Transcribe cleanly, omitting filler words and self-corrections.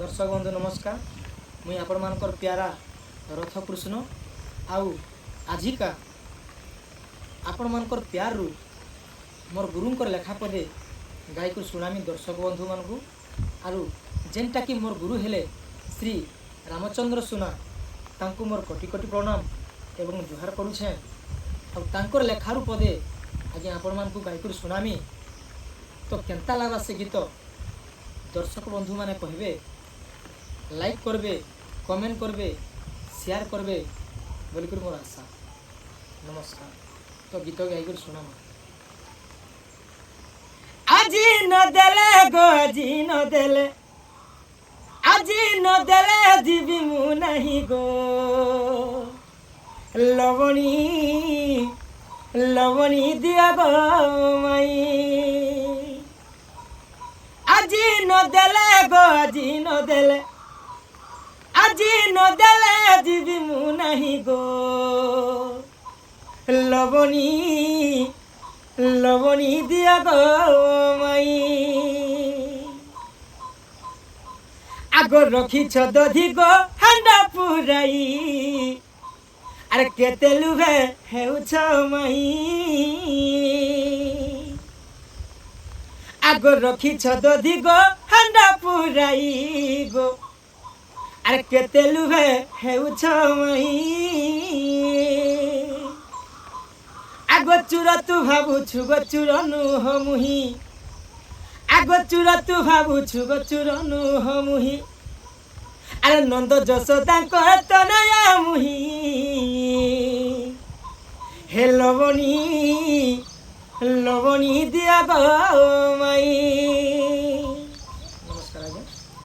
दर्शक बंधु नमस्कार। मुई आपण मानकर प्यारा रथ कृष्ण आउ आजिका आपण मानकर प्यार रु मोर गुरुंकर लेखा पदे गाई को सुनामी दर्शक बंधु मानकु आरु जेनटा कि मोर गुरु हेले श्री रामचंद्र सुना तांकु मोर कोटि कोटि प्रणाम एवं जुहार करुछे। और तांकर लेखारु पदे आज आपण मानकु गाई को सुनामी तो केंता लागा से गीत दर्शक बंधु माने कहबे लाइक करबे कमेंट करबे शेयर करबे बोलिकर मोर आशा। नमस्कार। तो गीत गाई सुना আজি নদেলে গো আজি নদেলে দিবি মু নাহি গো লবণী লবণী দিয়া গো মাই আজি নদেলে গো আজি নদেলে দিবি মু নাহি গো লবণী লবণী দিয়া গো মাই আগর রখিছ দধি গো হান্ডা পুরাই আরে কেতে লুভে হেউছ মাই আগর রখিছ দধি গো হান্ডা পুরাই গো আরে কেতে লুভে হেউছ মাই আগো চুরা তু ভাবুছু গো চুরনু হমুহি আগো চুরা তু ভাবুছু গো চুরনু হমুহি আরে নন্দ যশোদাঙ্ক তনয়া মুহি হে লবণী লবণী দিয়া গো মাই।